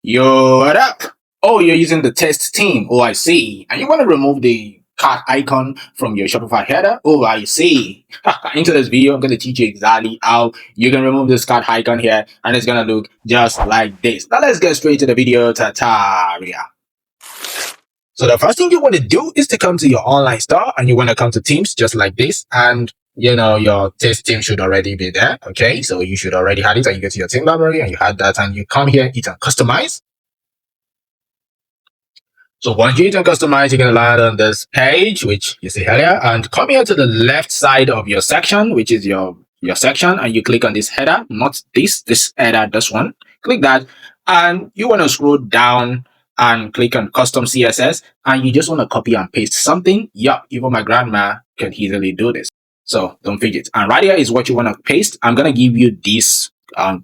Yo, what up? Oh, you're using the test team. Oh, I see. And you want to remove the cart icon from your Shopify header? Oh, I see. Into this video, I'm going to teach you exactly how you can remove this cart icon here, and it's going to look just like this. Now, let's get straight to the video. Tataria. So the first thing you want to do is to come to your online store, and you want to come to themes just like this. And your test team should already be there. Okay, so you should already have it, and you go to your theme library and you had that, and you come here, hit on customize. So once you hit on customize, you can land on this page, which you see earlier, and come here to the left side of your section, which is your section, and you click on this header, not this header, this one. Click that, and you want to scroll down and click on custom CSS, and you just want to copy and paste something. Yeah, even my grandma can easily do this. So don't fidget. And right here is what you want to paste. I'm going to give you this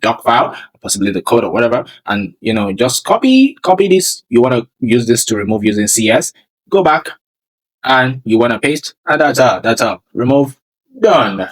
doc file, possibly the code or whatever, and just copy this. You want to use this to remove using CS. Go back and you want to paste, and that's all. Remove, done.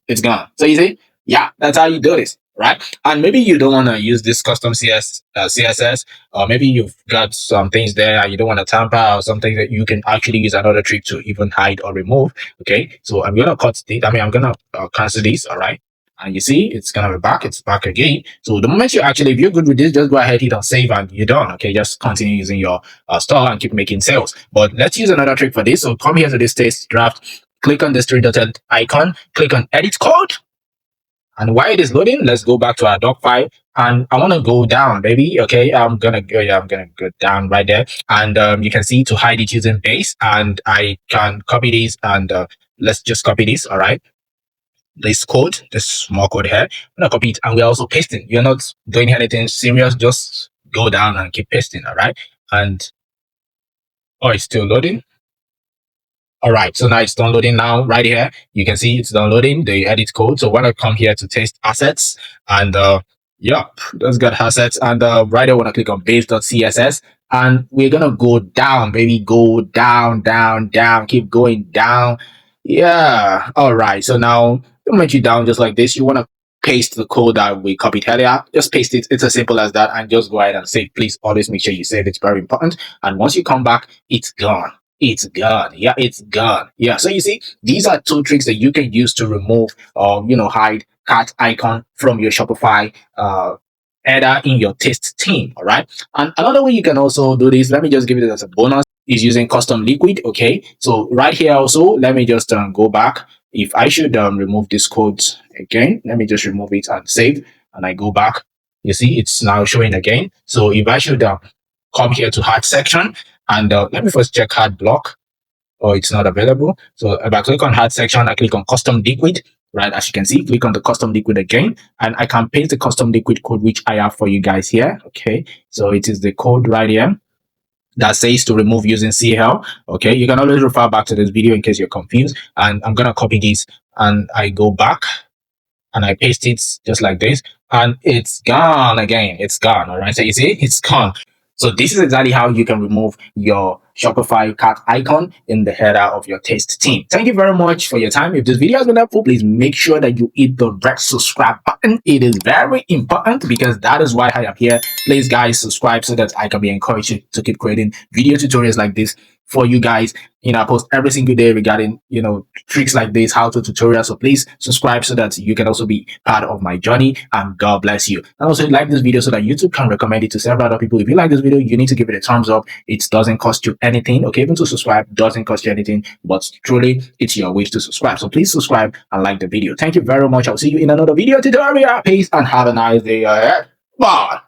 It's gone. So easy. Yeah, that's how you do this, right? And maybe you don't want to use this custom CSS, or maybe you've got some things there and you don't want to tamper, or something that you can actually use another trick to even hide or remove. Okay, so I'm gonna cut this. I'm gonna cancel this. All right. And you see, it's gonna be back. It's back again. So the moment if you're good with this, just go ahead, hit on save, and you're done. Okay, just continue using your store and keep making sales. But let's use another trick for this. So come here to this test draft. Click on this three-dotted icon. Click on edit code. And while it is loading, let's go back to our doc file. And I want to go down, baby. Okay, I'm gonna go down right there. And you can see to hide it using base. And I can copy this, and let's just copy this. All right. This code, this small code here, I'm gonna copy it, and we're also pasting. You're not doing anything serious, just go down and keep pasting. All right. And it's still loading. All right, so now it's downloading now. Right here, you can see it's downloading the edit code. So when I come here to test assets, and yep, that's got assets, and right here, when I click on base.css, and we're gonna go down, baby, go down, keep going down. Yeah. All right. So now the moment you down just like this, you want to paste the code that we copied earlier. Just paste it. It's as simple as that, and just go ahead and save. Please always make sure you save. It's very important. And once you come back, it's gone. It's gone. Yeah, it's gone. Yeah. So you see, these are two tricks that you can use to remove or hide cart icon from your Shopify header in your test team. All right. And another way you can also do this, let me just give it as a bonus, is using custom liquid. Okay. So right here also, let me just go back. If I should remove this code again, let me just remove it and save, and I go back. You see, it's now showing again. So if I should come here to hard section, and let me first check hard block. Oh, it's not available. So if I click on hard section, I click on custom liquid. Right, as you can see, click on the custom liquid again, and I can paste the custom liquid code which I have for you guys here. Okay, so it is the code right here that says to remove using CL. Okay, you can always refer back to this video in case you're confused. And I'm gonna copy this, and I go back and I paste it just like this, and it's gone again. It's gone. All right, so you see, it's gone. So this is exactly how you can remove your Shopify cart icon in the header of your test team. Thank you very much for your time. If this video has been helpful, please make sure that you hit the red subscribe button. It is very important because that is why I am here. Please, guys, subscribe so that I can be encouraged to keep creating video tutorials like this for you guys. I post every single day regarding, tricks like this, how to tutorials. So please subscribe so that you can also be part of my journey, and God bless you. And also like this video so that YouTube can recommend it to several other people. If you like this video, you need to give it a thumbs up. It doesn't cost you anything. Okay, even to subscribe doesn't cost you anything, but truly it's your wish to subscribe. So please subscribe and like the video. Thank you very much. I'll see you in another video tutorial. Peace and have a nice day ahead. Bye.